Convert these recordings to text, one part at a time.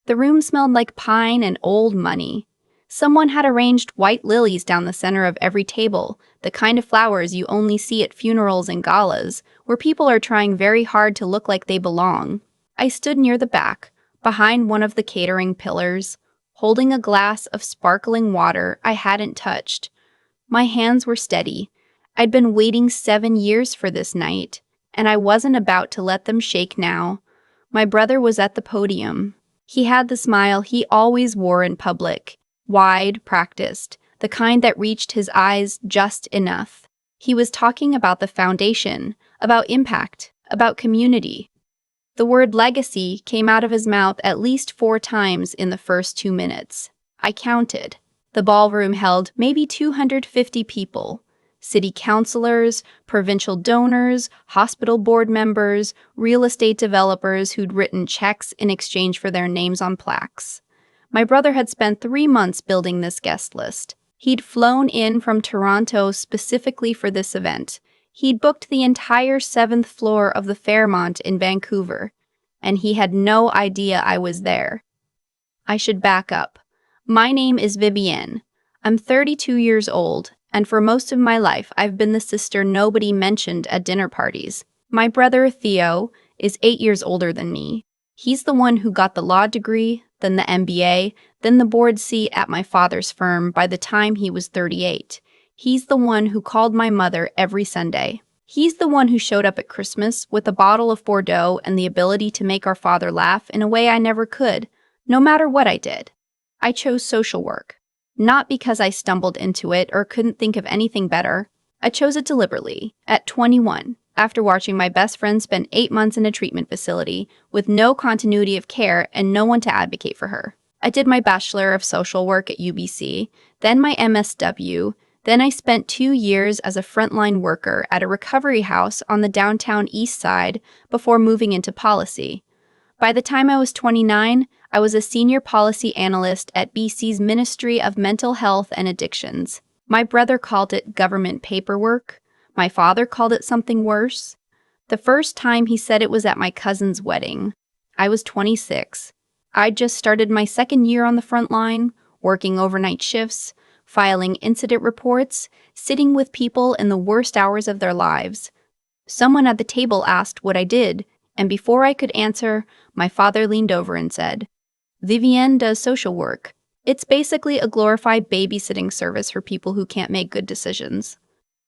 The room smelled like pine and old money. Someone had arranged white lilies down the center of every table, the kind of flowers you only see at funerals and galas, where people are trying very hard to look like they belong. I stood near the back, behind one of the catering pillars, holding a glass of sparkling water I hadn't touched. My hands were steady. I'd been waiting 7 years for this night, and I wasn't about to let them shake now. My brother was at the podium. He had the smile he always wore in public, wide, practiced, the kind that reached his eyes just enough. He was talking about the foundation, about impact, about community. The word legacy came out of his mouth at least 4 times in the first 2 minutes. I counted. The ballroom held maybe 250 people. City councilors, provincial donors, hospital board members, real estate developers who'd written checks in exchange for their names on plaques. My brother had spent 3 months building this guest list. He'd flown in from Toronto specifically for this event. He'd booked the entire 7th floor of the Fairmont in Vancouver, and he had no idea I was there. I should back up. My name is Vivienne. I'm 32 years old, and for most of my life I've been the sister nobody mentioned at dinner parties. My brother, Theo, is 8 years older than me. He's the one who got the law degree, then the MBA, then the board seat at my father's firm by the time he was 38. He's the one who called my mother every Sunday. He's the one who showed up at Christmas with a bottle of Bordeaux and the ability to make our father laugh in a way I never could, no matter what I did. I chose social work. Not because I stumbled into it or couldn't think of anything better. I chose it deliberately, at 21, after watching my best friend spend 8 months in a treatment facility with no continuity of care and no one to advocate for her. I did my Bachelor of Social Work at UBC, then my MSW, then I spent 2 years as a frontline worker at a recovery house on the downtown east side before moving into policy. By the time I was 29, I was a senior policy analyst at BC's Ministry of Mental Health and Addictions. My brother called it government paperwork. My father called it something worse. The first time he said it was at my cousin's wedding. I was 26. I'd just started my 2nd year on the front line, working overnight shifts, filing incident reports, sitting with people in the worst hours of their lives. Someone at the table asked what I did, and before I could answer, my father leaned over and said, "Vivienne does social work. It's basically a glorified babysitting service for people who can't make good decisions."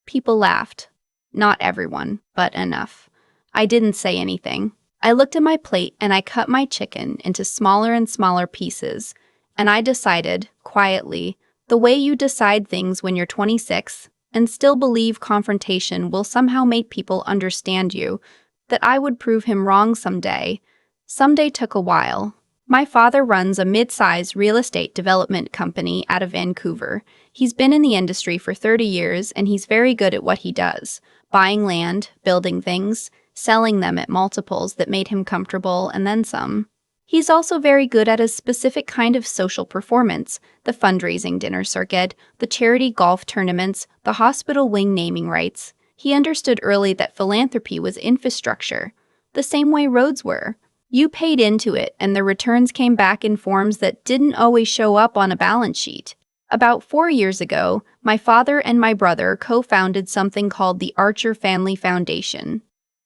People laughed. Not everyone, but enough. I didn't say anything. I looked at my plate and I cut my chicken into smaller and smaller pieces, and I decided, quietly, the way you decide things when you're 26 and still believe confrontation will somehow make people understand you, that I would prove him wrong someday. Someday took a while. My father runs a mid-sized real estate development company out of Vancouver. He's been in the industry for 30 years and he's very good at what he does, buying land, building things, selling them at multiples that made him comfortable and then some. He's also very good at a specific kind of social performance, the fundraising dinner circuit, the charity golf tournaments, the hospital wing naming rights. He understood early that philanthropy was infrastructure, the same way roads were. You paid into it, and the returns came back in forms that didn't always show up on a balance sheet. About 4 years ago, my father and my brother co-founded something called the Archer Family Foundation,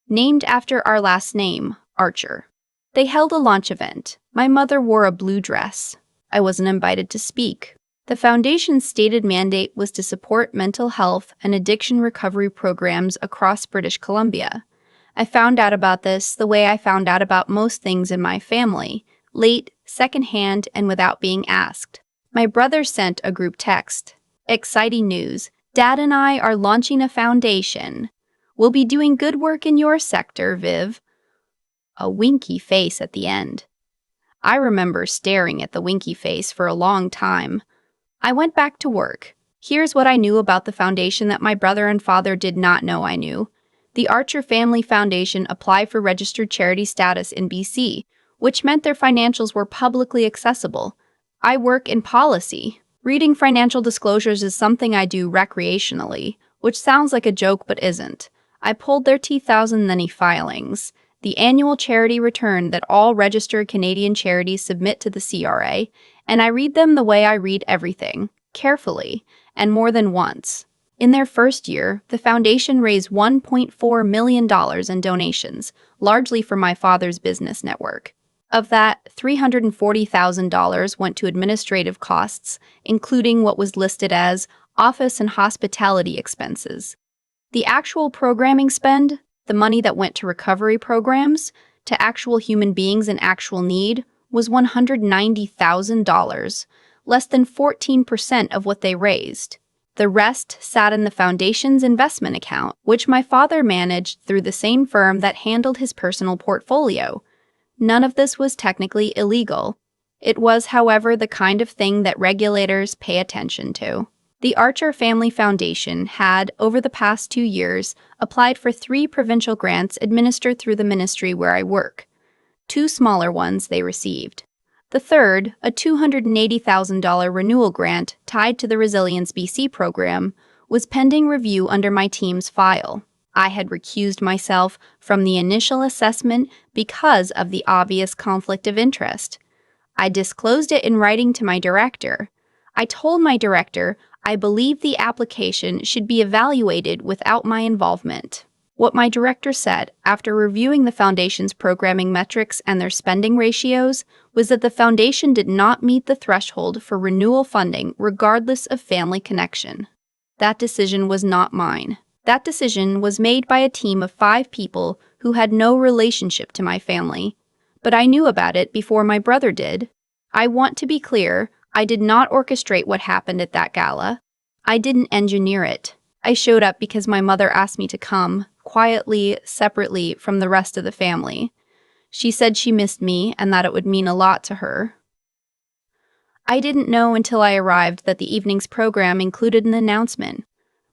named after our last name, Archer. They held a launch event. My mother wore a blue dress. I wasn't invited to speak. The foundation's stated mandate was to support mental health and addiction recovery programs across British Columbia. I found out about this the way I found out about most things in my family, late, secondhand, and without being asked. My brother sent a group text. "Exciting news. Dad and I are launching a foundation. We'll be doing good work in your sector, Viv." A winky face at the end. I remember staring at the winky face for a long time. I went back to work. Here's what I knew about the foundation that my brother and father did not know I knew. The Archer Family Foundation applied for registered charity status in BC, which meant their financials were publicly accessible. I work in policy. Reading financial disclosures is something I do recreationally, which sounds like a joke but isn't. I pulled their 2000 filings. the annual charity return that all registered Canadian charities submit to the CRA, and I read them the way I read everything, carefully, and more than once. In their first year, the foundation raised $1.4 million in donations, largely from my father's business network. Of that, $340,000 went to administrative costs, including what was listed as office and hospitality expenses. The actual programming spend, the money that went to recovery programs, to actual human beings in actual need, was $190,000, less than 14% of what they raised. The rest sat in the foundation's investment account, which my father managed through the same firm that handled his personal portfolio. None of this was technically illegal. It was, however, the kind of thing that regulators pay attention to. The Archer Family Foundation had, over the past 2 years, applied for 3 provincial grants administered through the ministry where I work. 2 smaller ones they received. The third, a $280,000 renewal grant tied to the Resilience BC program, was pending review under my team's file. I had recused myself from the initial assessment because of the obvious conflict of interest. I disclosed it in writing to my director. I told my director I believe the application should be evaluated without my involvement. What my director said, after reviewing the foundation's programming metrics and their spending ratios, was that the foundation did not meet the threshold for renewal funding regardless of family connection. That decision was not mine. That decision was made by a team of 5 people who had no relationship to my family, but I knew about it before my brother did. I want to be clear, I did not orchestrate what happened at that gala. I didn't engineer it. I showed up because my mother asked me to come, quietly, separately from the rest of the family. She said she missed me and that it would mean a lot to her. I didn't know until I arrived that the evening's program included an announcement.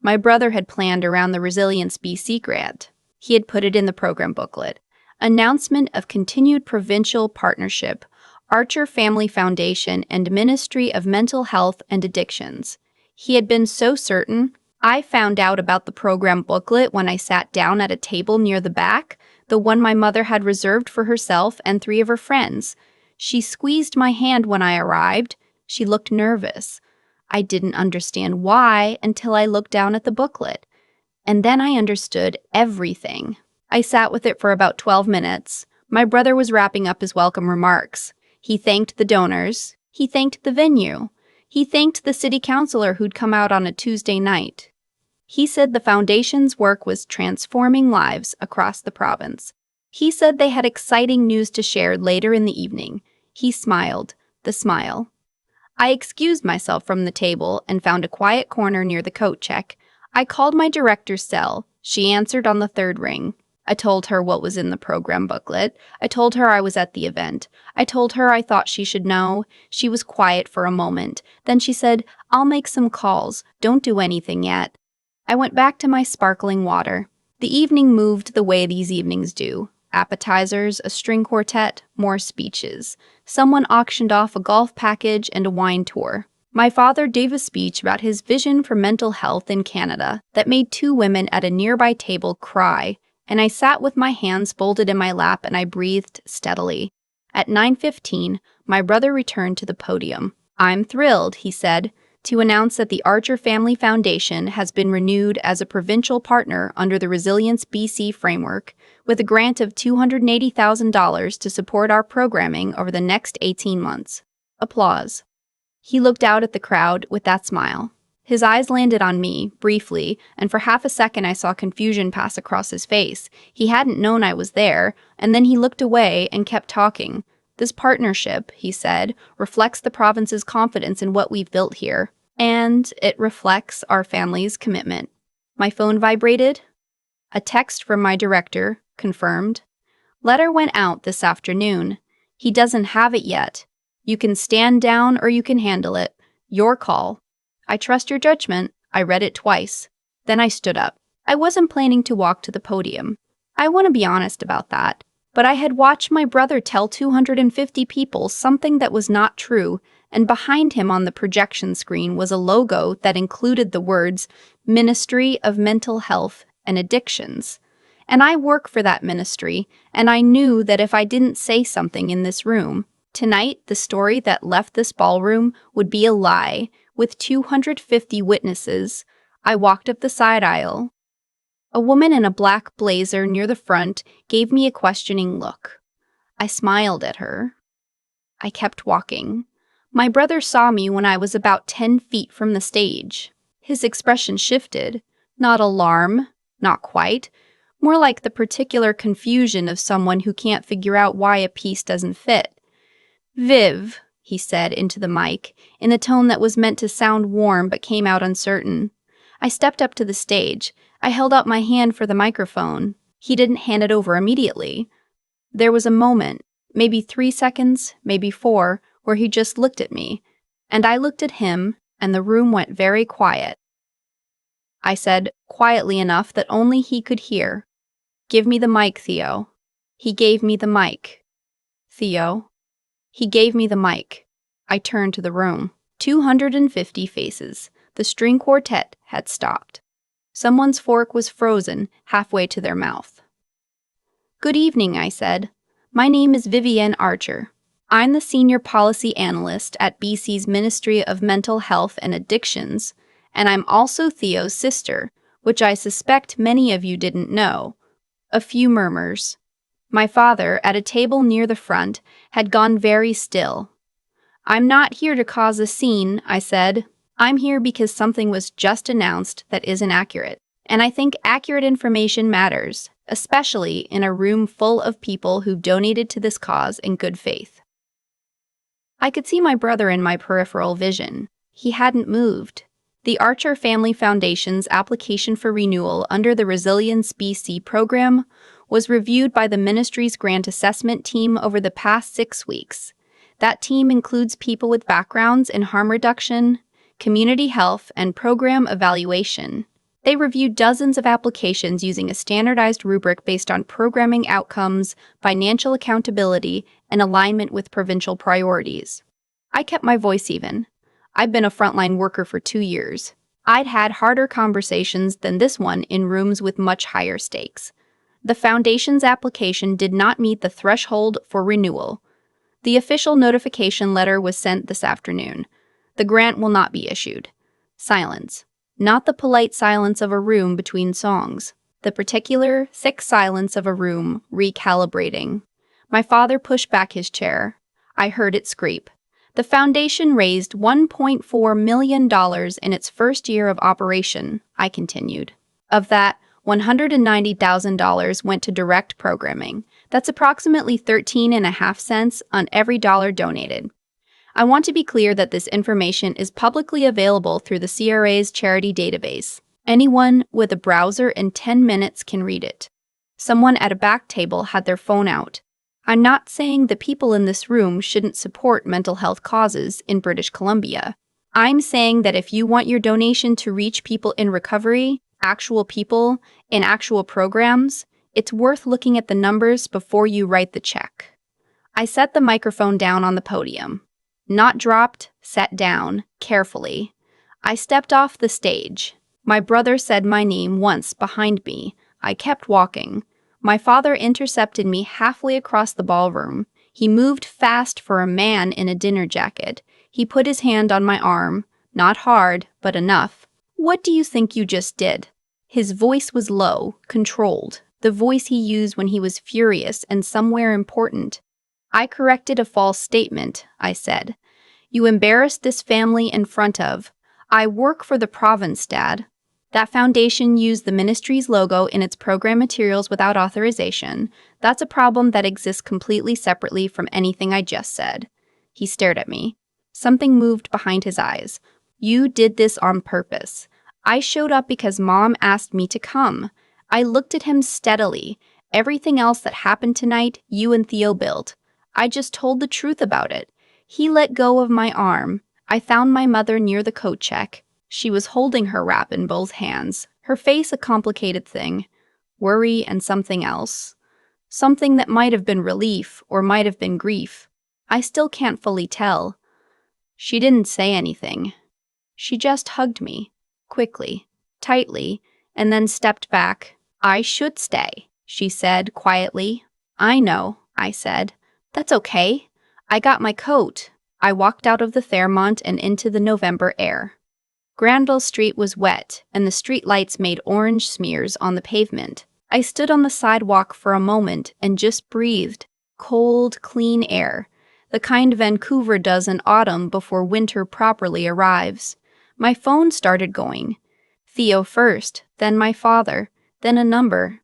My brother had planned around the Resilience BC grant. He had put it in the program booklet. Announcement of continued provincial partnership, Archer Family Foundation and Ministry of Mental Health and Addictions. He had been so certain. I found out about the program booklet when I sat down at a table near the back, the one my mother had reserved for herself and 3 of her friends. She squeezed my hand when I arrived. She looked nervous. I didn't understand why until I looked down at the booklet. And then I understood everything. I sat with it for about 12 minutes. My brother was wrapping up his welcome remarks. He thanked the donors. He thanked the venue. He thanked the city councilor who'd come out on a Tuesday night. He said the foundation's work was transforming lives across the province. He said they had exciting news to share later in the evening. He smiled, the smile. I excused myself from the table and found a quiet corner near the coat check. I called my director's cell. She answered on the 3rd ring. I told her what was in the program booklet. I told her I was at the event. I told her I thought she should know. She was quiet for a moment. Then she said, "I'll make some calls. Don't do anything yet." I went back to my sparkling water. The evening moved the way these evenings do. Appetizers, a string quartet, more speeches. Someone auctioned off a golf package and a wine tour. My father gave a speech about his vision for mental health in Canada that made 2 women at a nearby table cry, and I sat with my hands folded in my lap and I breathed steadily. At 9:15, my brother returned to the podium. "I'm thrilled," he said, to announce that the Archer Family Foundation has been renewed as a provincial partner under the Resilience BC framework, with a grant of $280,000 to support our programming over the next 18 months. Applause. He looked out at the crowd with that smile. His eyes landed on me, briefly, and for half a second I saw confusion pass across his face. He hadn't known I was there, and then he looked away and kept talking. "This partnership," he said, "reflects the province's confidence in what we've built here, and it reflects our family's commitment." My phone vibrated. A text from my director confirmed. "Letter went out this afternoon. He doesn't have it yet. You can stand down or you can handle it. Your call. I trust your judgment." I read it twice. Then I stood up. I wasn't planning to walk to the podium. I want to be honest about that. But I had watched my brother tell 250 people something that was not true, and behind him on the projection screen was a logo that included the words Ministry of Mental Health and Addictions. And I work for that ministry, and I knew that if I didn't say something in this room, tonight the story that left this ballroom would be a lie. With 250 witnesses, I walked up the side aisle. A woman in a black blazer near the front gave me a questioning look. I smiled at her. I kept walking. My brother saw me when I was about 10 feet from the stage. His expression shifted. Not alarm, not quite. More like the particular confusion of someone who can't figure out why a piece doesn't fit. "Viv," he said into the mic, in a tone that was meant to sound warm but came out uncertain. I stepped up to the stage. I held out my hand for the microphone. He didn't hand it over immediately. There was a moment, maybe 3 seconds, maybe 4, where he just looked at me, and I looked at him, and the room went very quiet. I said, quietly enough that only he could hear, "Give me the mic, Theo." He gave me the mic. Theo. He gave me the mic. I turned to the room. 250 faces. The string quartet had stopped. Someone's fork was frozen halfway to their mouth. "Good evening," I said. "My name is Vivienne Archer. I'm the senior policy analyst at BC's Ministry of Mental Health and Addictions, and I'm also Theo's sister, which I suspect many of you didn't know." A few murmurs. My father, at a table near the front, had gone very still. "I'm not here to cause a scene," I said. "I'm here because something was just announced that isn't accurate. And I think accurate information matters, especially in a room full of people who've donated to this cause in good faith." I could see my brother in my peripheral vision. He hadn't moved. The Archer Family Foundation's application for renewal under the Resilience BC program was reviewed by the ministry's grant assessment team over the past 6 weeks. That team includes people with backgrounds in harm reduction, community health, and program evaluation. They reviewed dozens of applications using a standardized rubric based on programming outcomes, financial accountability, and alignment with provincial priorities. I kept my voice even. I've been a frontline worker for 2 years. I'd had harder conversations than this one in rooms with much higher stakes. The Foundation's application did not meet the threshold for renewal. The official notification letter was sent this afternoon. The grant will not be issued. Silence. Not the polite silence of a room between songs. The particular, thick silence of a room recalibrating. My father pushed back his chair. I heard it scrape. The foundation raised $1.4 million in its first year of operation, I continued. Of that, $190,000 went to direct programming. That's approximately 13.5 cents on every dollar donated. I want to be clear that this information is publicly available through the CRA's charity database. Anyone with a browser in 10 minutes can read it. Someone at a back table had their phone out. I'm not saying the people in this room shouldn't support mental health causes in British Columbia. I'm saying that if you want your donation to reach people in recovery, actual people, in actual programs, it's worth looking at the numbers before you write the check. I set the microphone down on the podium. Not dropped, set down, carefully. I stepped off the stage. My brother said my name once behind me. I kept walking. My father intercepted me halfway across the ballroom. He moved fast for a man in a dinner jacket. He put his hand on my arm. Not hard, but enough. "What do you think you just did?" His voice was low, controlled, the voice he used when he was furious and somewhere important. "I corrected a false statement," I said. "You embarrassed this family in front of. I work for the province, Dad." That foundation used the ministry's logo in its program materials without authorization. That's a problem that exists completely separately from anything I just said. He stared at me. Something moved behind his eyes. "You did this on purpose." I showed up because Mom asked me to come. I looked at him steadily. "Everything else that happened tonight, you and Theo built. I just told the truth about it." He let go of my arm. I found my mother near the coat check. She was holding her wrap in both hands, her face a complicated thing. Worry and something else. Something that might have been relief or might have been grief. I still can't fully tell. She didn't say anything. She just hugged me. Quickly, tightly, and then stepped back. "I should stay," she said quietly. I know, I said. That's okay. I got my coat. I walked out of the Fairmont and into the November air. Granville Street was wet, and the street lights made orange smears on the pavement. I stood on the sidewalk for a moment and just breathed. Cold, clean air. The kind Vancouver does in autumn before winter properly arrives. My phone started going. Theo first, then my father, then a number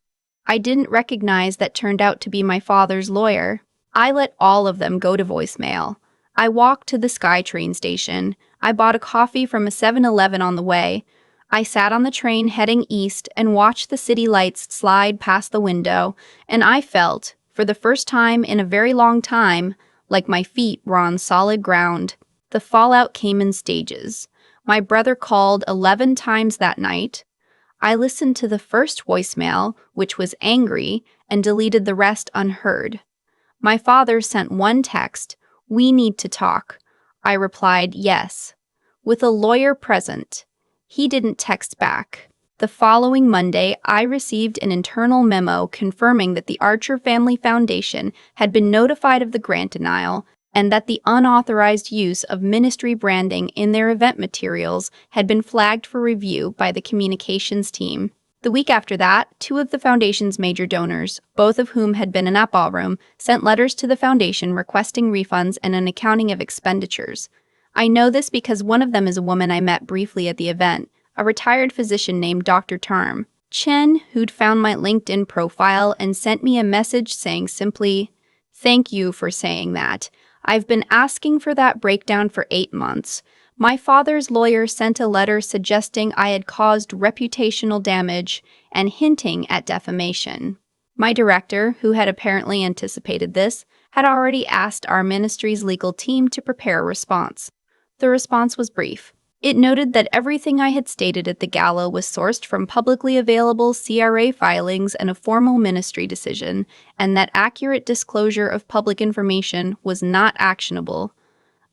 I didn't recognize that turned out to be my father's lawyer. I let all of them go to voicemail. I walked to the SkyTrain station. I bought a coffee from a 7-Eleven on the way. I sat on the train heading east and watched the city lights slide past the window, and I felt, for the first time in a very long time, like my feet were on solid ground. The fallout came in stages. My brother called 11 times that night. I listened to the first voicemail, which was angry, and deleted the rest unheard. My father sent one text, "We need to talk." I replied, yes, with a lawyer present. He didn't text back. The following Monday, I received an internal memo confirming that the Archer Family Foundation had been notified of the grant denial and that the unauthorized use of ministry branding in their event materials had been flagged for review by the communications team. The week after that, 2 of the foundation's major donors, both of whom had been in that ballroom, sent letters to the foundation requesting refunds and an accounting of expenditures. I know this because one of them is a woman I met briefly at the event, a retired physician named Dr. Tarm Chen, who'd found my LinkedIn profile and sent me a message saying simply, "Thank you for saying that. I've been asking for that breakdown for 8 months. My father's lawyer sent a letter suggesting I had caused reputational damage and hinting at defamation." My director, who had apparently anticipated this, had already asked our ministry's legal team to prepare a response. The response was brief. It noted that everything I had stated at the gala was sourced from publicly available CRA filings and a formal ministry decision, and that accurate disclosure of public information was not actionable.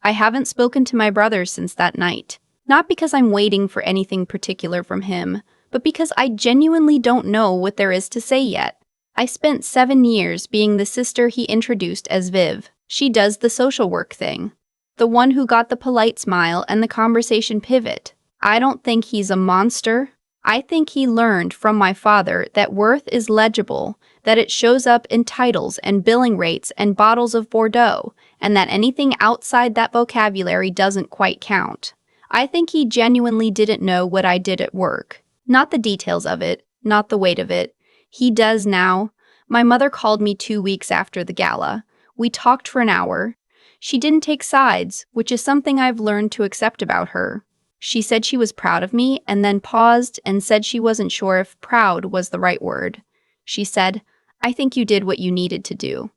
I haven't spoken to my brother since that night. Not because I'm waiting for anything particular from him, but because I genuinely don't know what there is to say yet. I spent 7 years being the sister he introduced as Viv. She does the social work thing. The one who got the polite smile and the conversation pivot. I don't think he's a monster. I think he learned from my father that worth is legible, that it shows up in titles and billing rates and bottles of Bordeaux, and that anything outside that vocabulary doesn't quite count. I think he genuinely didn't know what I did at work. Not the details of it, not the weight of it. He does now. My mother called me 2 weeks after the gala. We talked for an hour. She didn't take sides, which is something I've learned to accept about her. She said she was proud of me and then paused and said she wasn't sure if proud was the right word. She said, "I think you did what you needed to do."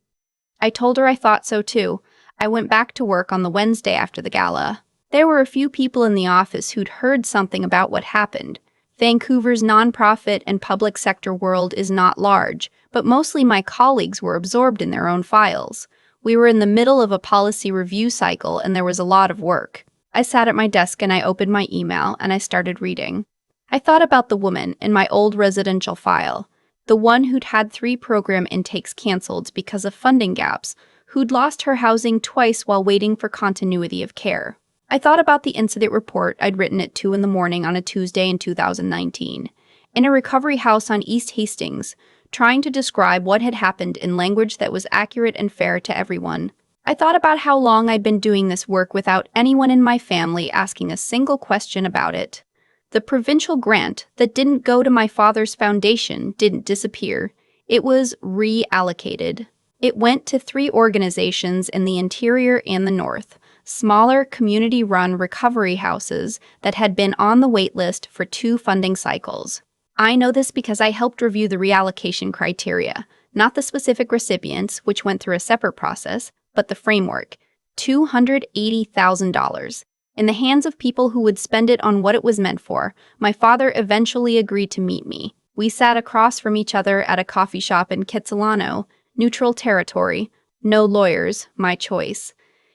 I told her I thought so too. I went back to work on the Wednesday after the gala. There were a few people in the office who'd heard something about what happened. Vancouver's nonprofit and public sector world is not large, but mostly my colleagues were absorbed in their own files. We were in the middle of a policy review cycle and there was a lot of work. I sat at my desk and I opened my email and I started reading. I thought about the woman in my old residential file, the one who'd had 3 program intakes canceled because of funding gaps, who'd lost her housing twice while waiting for continuity of care. I thought about the incident report I'd written at 2 in the morning on a Tuesday in 2019, in a recovery house on East Hastings, trying to describe what had happened in language that was accurate and fair to everyone. I thought about how long I'd been doing this work without anyone in my family asking a single question about it. The provincial grant that didn't go to my father's foundation didn't disappear. It was reallocated. It went to 3 organizations in the interior and the north, smaller community-run recovery houses that had been on the wait list for 2 funding cycles. I know this because I helped review the reallocation criteria, not the specific recipients, which went through a separate process, but the framework, $280,000. In the hands of people who would spend it on what it was meant for. My father eventually agreed to meet me. We sat across from each other at a coffee shop in Kitsilano, neutral territory, no lawyers, my choice.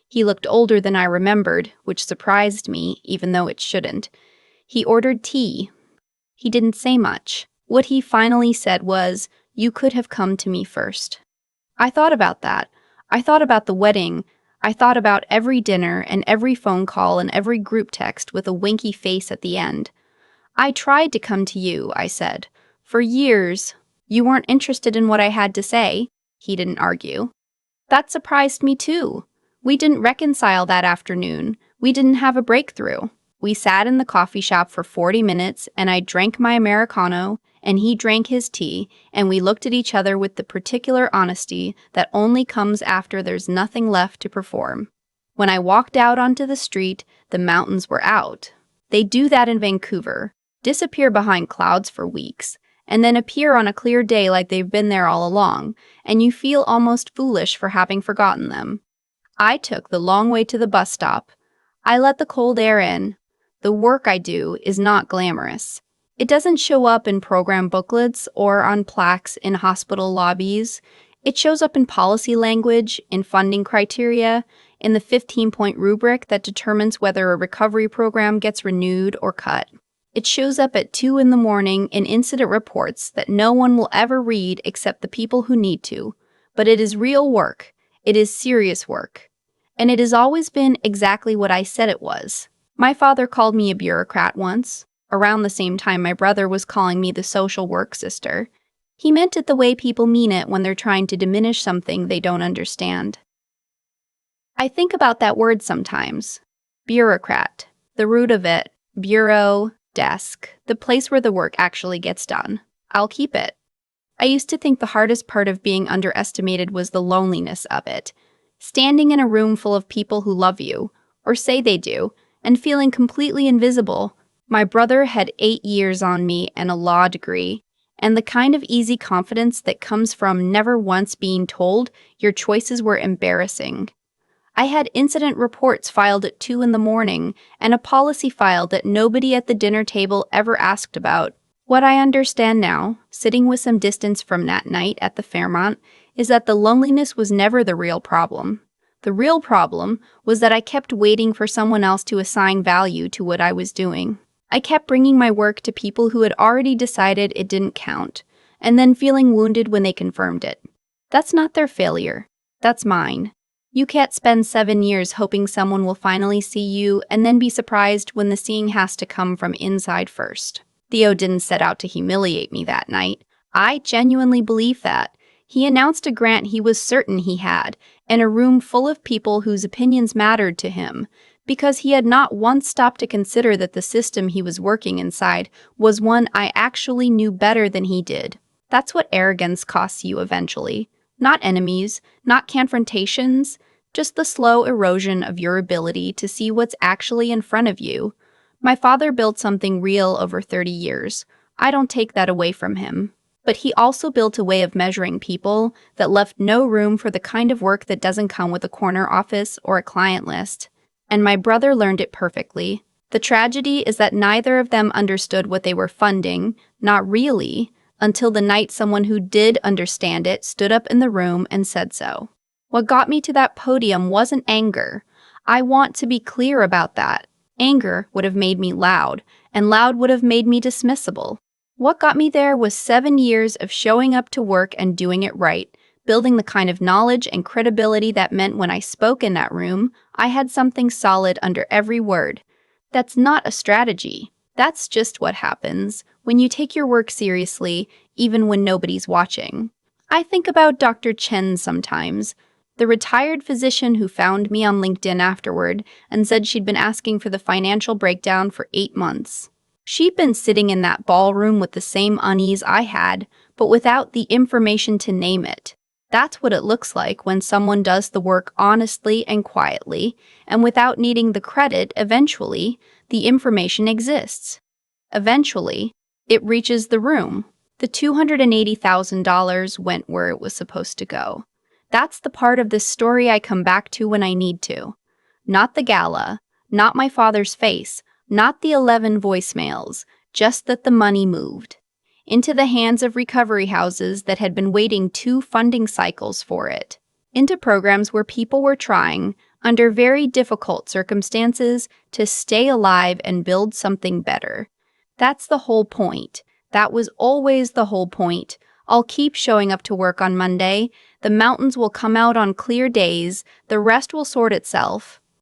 He looked older than I remembered, which surprised me, even though it shouldn't. He ordered tea. He didn't say much. What he finally said was, You could have come to me first. I thought about that. I thought about the wedding. I thought about every dinner and every phone call and every group text with a winky face at the end. I tried to come to you, I said. For years. You weren't interested in what I had to say. He didn't argue. That surprised me too. We didn't reconcile that afternoon. We didn't have a breakthrough. We sat in the coffee shop for 40 minutes, and I drank my Americano, and he drank his tea, and we looked at each other with the particular honesty that only comes after there's nothing left to perform. When I walked out onto the street, the mountains were out. They do that in Vancouver, disappear behind clouds for weeks, and then appear on a clear day like they've been there all along, and you feel almost foolish for having forgotten them. I took the long way to the bus stop. I let the cold air in. The work I do is not glamorous. It doesn't show up in program booklets or on plaques in hospital lobbies. It shows up in policy language, in funding criteria, in the 15-point rubric that determines whether a recovery program gets renewed or cut. It shows up at 2 in the morning in incident reports that no one will ever read except the people who need to. But it is real work. It is serious work. And it has always been exactly what I said it was. My father called me a bureaucrat once, around the same time my brother was calling me the social work sister. He meant it the way people mean it when they're trying to diminish something they don't understand. I think about that word sometimes. Bureaucrat. The root of it. Bureau. Desk, the place where the work actually gets done. I'll keep it. I used to think the hardest part of being underestimated was the loneliness of it. Standing in a room full of people who love you, or say they do, and feeling completely invisible. My brother had 8 years on me and a law degree, and the kind of easy confidence that comes from never once being told your choices were embarrassing. I had incident reports filed at 2 in the morning and a policy file that nobody at the dinner table ever asked about. What I understand now, sitting with some distance from that night at the Fairmont, is that the loneliness was never the real problem. The real problem was that I kept waiting for someone else to assign value to what I was doing. I kept bringing my work to people who had already decided it didn't count, and then feeling wounded when they confirmed it. That's not their failure. That's mine. You can't spend 7 years hoping someone will finally see you and then be surprised when the seeing has to come from inside first. Theo didn't set out to humiliate me that night. I genuinely believe that. He announced a grant he was certain he had, and a room full of people whose opinions mattered to him, because he had not once stopped to consider that the system he was working inside was one I actually knew better than he did. That's what arrogance costs you eventually. Not enemies, not confrontations, just the slow erosion of your ability to see what's actually in front of you. My father built something real over 30 years. I don't take that away from him. But he also built a way of measuring people that left no room for the kind of work that doesn't come with a corner office or a client list. And my brother learned it perfectly. The tragedy is that neither of them understood what they were funding, not really, until the night someone who did understand it stood up in the room and said so. What got me to that podium wasn't anger. I want to be clear about that. Anger would have made me loud, and loud would have made me dismissible. What got me there was 7 years of showing up to work and doing it right, building the kind of knowledge and credibility that meant when I spoke in that room, I had something solid under every word. That's not a strategy. That's just what happens when you take your work seriously, even when nobody's watching. I think about Dr. Chen sometimes, the retired physician who found me on LinkedIn afterward and said she'd been asking for the financial breakdown for 8 months. She'd been sitting in that ballroom with the same unease I had, but without the information to name it. That's what it looks like when someone does the work honestly and quietly, and without needing the credit, eventually, the information exists. Eventually, it reaches the room. The $280,000 went where it was supposed to go. That's the part of this story I come back to when I need to. Not the gala, not my father's face, not the 11 voicemails, just that the money moved. Into the hands of recovery houses that had been waiting 2 funding cycles for it. Into programs where people were trying, under very difficult circumstances, to stay alive and build something better. That's the whole point. That was always the whole point I'll keep showing up to work on Monday. The mountains will come out on clear days. The rest will sort itself.